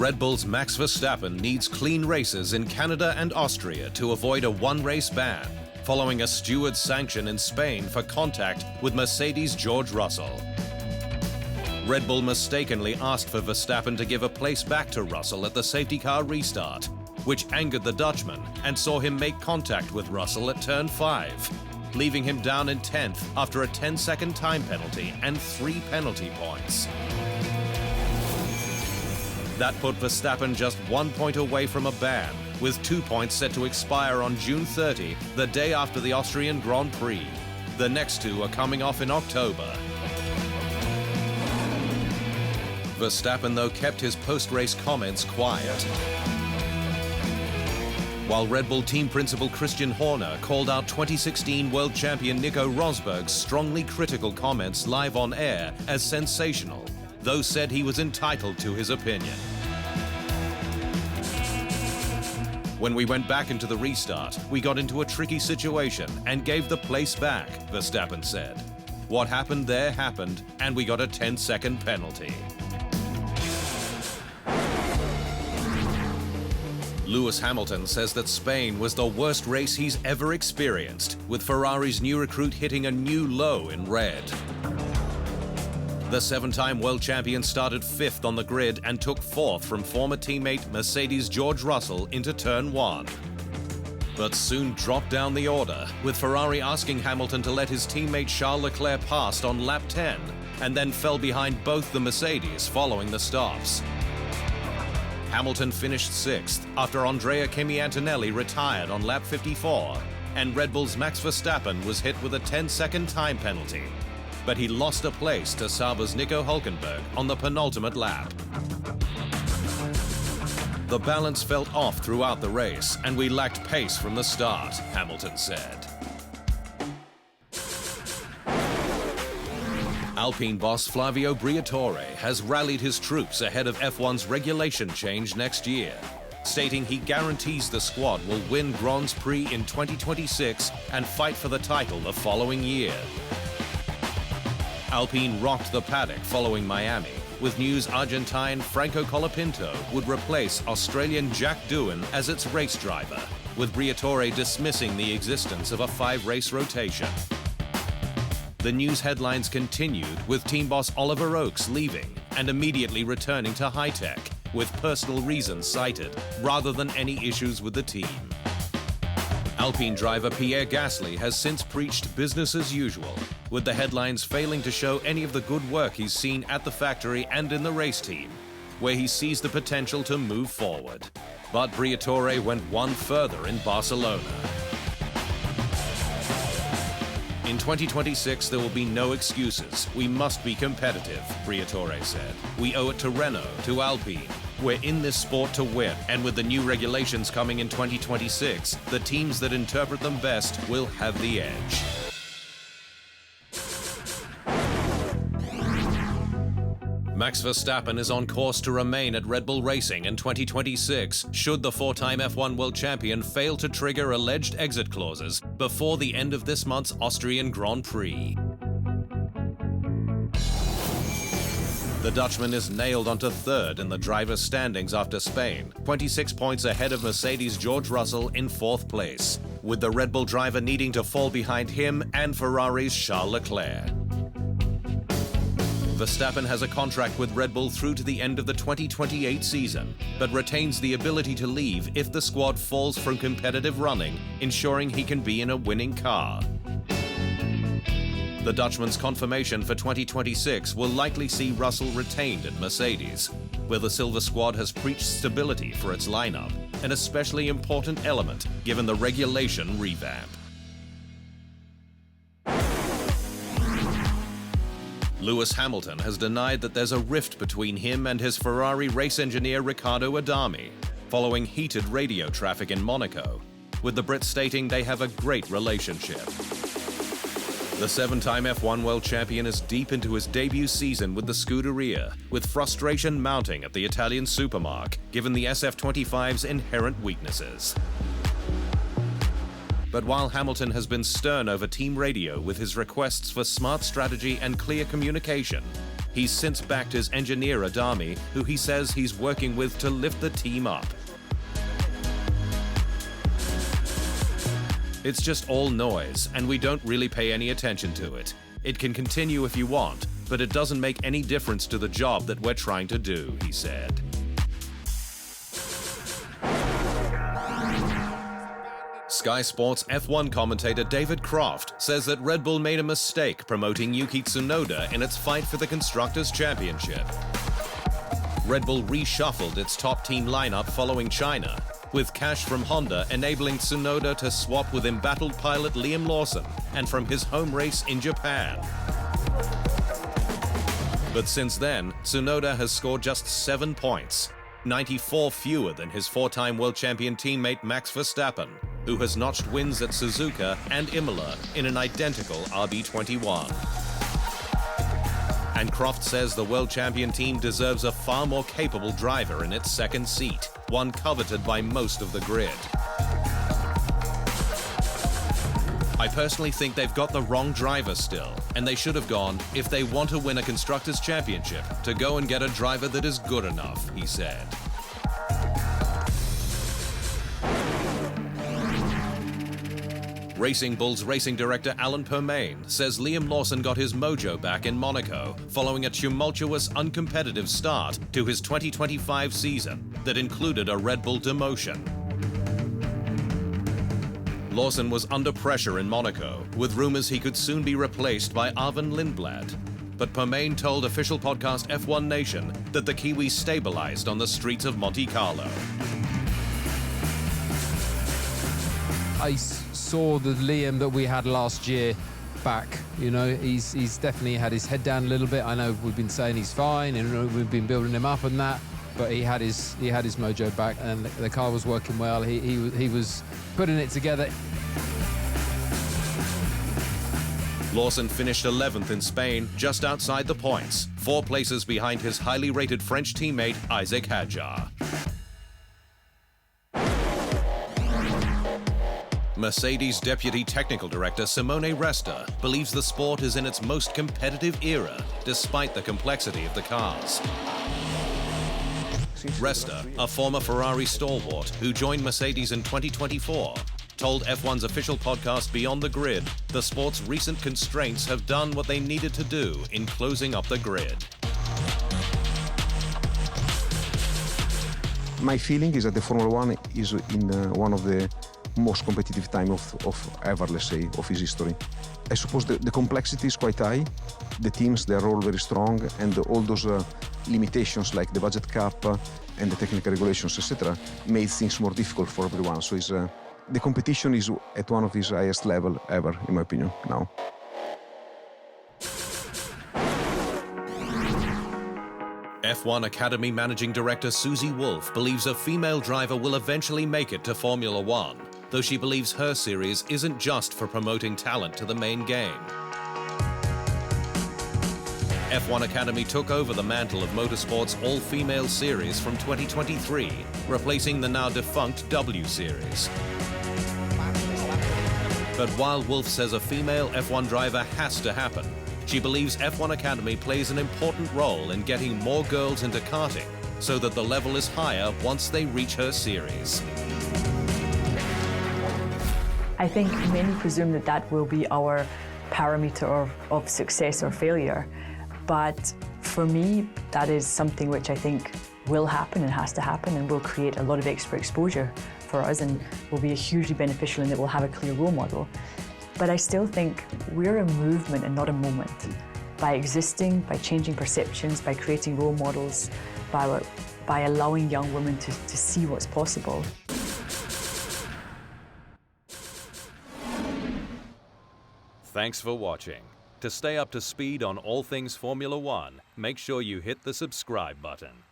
Red Bull's Max Verstappen needs clean races in Canada and Austria to avoid a one-race ban, following a steward's sanction in Spain for contact with Mercedes' George Russell. Red Bull mistakenly asked for Verstappen to give a place back to Russell at the safety car restart, which angered the Dutchman and saw him make contact with Russell at turn 5, leaving him down in 10th after a 10-second time penalty and 3 penalty points. That put Verstappen just 1 point away from a ban, with 2 points set to expire on June 30, the day after the Austrian Grand Prix. The next 2 are coming off in October. Verstappen, though, kept his post-race comments quiet. While Red Bull team principal Christian Horner called out 2016 world champion Nico Rosberg's strongly critical comments live on air as sensational, though said he was entitled to his opinion. When we went back into the restart, we got into a tricky situation and gave the place back, Verstappen said. What happened there happened, and we got a 10-second penalty. Lewis Hamilton says that Spain was the worst race he's ever experienced, with Ferrari's new recruit hitting a new low in red. The 7-time world champion started 5th on the grid and took 4th from former teammate Mercedes' George Russell into turn 1. But soon dropped down the order, with Ferrari asking Hamilton to let his teammate Charles Leclerc pass on lap 10, and then fell behind both the Mercedes following the stops. Hamilton finished 6th after Andrea Kimi Antonelli retired on lap 54, and Red Bull's Max Verstappen was hit with a 10-second time penalty. But he lost a place to Sauber's Nico Hülkenberg on the penultimate lap. The balance felt off throughout the race, and we lacked pace from the start, Hamilton said. Alpine boss Flavio Briatore has rallied his troops ahead of F1's regulation change next year, stating he guarantees the squad will win Grands Prix in 2026 and fight for the title the following year. Alpine rocked the paddock following Miami, with news Argentine Franco Colapinto would replace Australian Jack Doohan as its race driver, with Briatore dismissing the existence of a 5-race rotation. The news headlines continued with team boss Oliver Oakes leaving and immediately returning to high-tech, with personal reasons cited, rather than any issues with the team. Alpine driver Pierre Gasly has since preached business as usual, with the headlines failing to show any of the good work he's seen at the factory and in the race team, where he sees the potential to move forward. But Briatore went one further in Barcelona. In 2026, there will be no excuses. We must be competitive, Briatore said. We owe it to Renault, to Alpine. We're in this sport to win, and with the new regulations coming in 2026, the teams that interpret them best will have the edge. Max Verstappen is on course to remain at Red Bull Racing in 2026 should the 4-time F1 world champion fail to trigger alleged exit clauses before the end of this month's Austrian Grand Prix. The Dutchman is nailed onto 3rd in the driver's standings after Spain, 26 points ahead of Mercedes' George Russell in 4th place, with the Red Bull driver needing to fall behind him and Ferrari's Charles Leclerc. Verstappen has a contract with Red Bull through to the end of the 2028 season, but retains the ability to leave if the squad falls from competitive running, ensuring he can be in a winning car. The Dutchman's confirmation for 2026 will likely see Russell retained at Mercedes, where the Silver Squad has preached stability for its lineup, an especially important element given the regulation revamp. Lewis Hamilton has denied that there's a rift between him and his Ferrari race engineer Riccardo Adami, following heated radio traffic in Monaco, with the Brit stating they have a great relationship. The 7-time F1 world champion is deep into his debut season with the Scuderia, with frustration mounting at the Italian supermarque, given the SF25's inherent weaknesses. But while Hamilton has been stern over team radio with his requests for smart strategy and clear communication, He's since backed his engineer Adami, who he says he's working with to lift the team up. It's just all noise, and we don't really pay any attention to it. It can continue if you want, but it doesn't make any difference to the job that we're trying to do, he said. Sky Sports F1 commentator David Croft says that Red Bull made a mistake promoting Yuki Tsunoda in its fight for the Constructors' Championship. Red Bull reshuffled its top team lineup following China, with cash from Honda enabling Tsunoda to swap with embattled pilot Liam Lawson and from his home race in Japan. But since then, Tsunoda has scored just 7 points, 94 fewer than his 4-time world champion teammate Max Verstappen, who has notched wins at Suzuka and Imola in an identical RB21. And Croft says the world champion team deserves a far more capable driver in its second seat, one coveted by most of the grid. I personally think they've got the wrong driver still, and they should have gone, if they want to win a Constructors' Championship, to go and get a driver that is good enough, he said. Racing Bull's racing director Alan Permane says Liam Lawson got his mojo back in Monaco following a tumultuous, uncompetitive start to his 2025 season that included a Red Bull demotion. Lawson was under pressure in Monaco, with rumors he could soon be replaced by Arvin Lindblad. But Permane told official podcast F1 Nation that the Kiwi stabilized on the streets of Monte Carlo. I saw the Liam that we had last year back. You know, he's definitely had his head down a little bit. I know we've been saying he's fine and we've been building him up and that, but he had his mojo back and the car was working well. He was putting it together. Lawson finished 11th in Spain, just outside the points, 4 places behind his highly rated French teammate Isaac Hadjar. Mercedes Deputy Technical Director Simone Resta believes the sport is in its most competitive era, despite the complexity of the cars. Resta, a former Ferrari stalwart who joined Mercedes in 2024, told F1's official podcast Beyond the Grid the sport's recent constraints have done what they needed to do in closing up the grid. My feeling is that the Formula One is in one of the most competitive time of ever, let's say, of his history. I suppose the complexity is quite high. The teams, they're all very strong, and all those limitations like the budget cap and the technical regulations, etc., made things more difficult for everyone. So the competition is at one of its highest level ever, in my opinion, now. F1 Academy Managing Director Susie Wolff believes a female driver will eventually make it to Formula One, though she believes her series isn't just for promoting talent to the main game. F1 Academy took over the mantle of motorsport's all-female series from 2023, replacing the now defunct W Series. But while Wolff says a female F1 driver has to happen, she believes F1 Academy plays an important role in getting more girls into karting so that the level is higher once they reach her series. I think many presume that that will be our parameter of success or failure. But for me, that is something which I think will happen and has to happen and will create a lot of extra exposure for us and will be hugely beneficial in that we'll have a clear role model. But I still think we're a movement and not a moment. By existing, by changing perceptions, by creating role models, by allowing young women to see what's possible. Thanks for watching. To stay up to speed on all things Formula One, make sure you hit the subscribe button.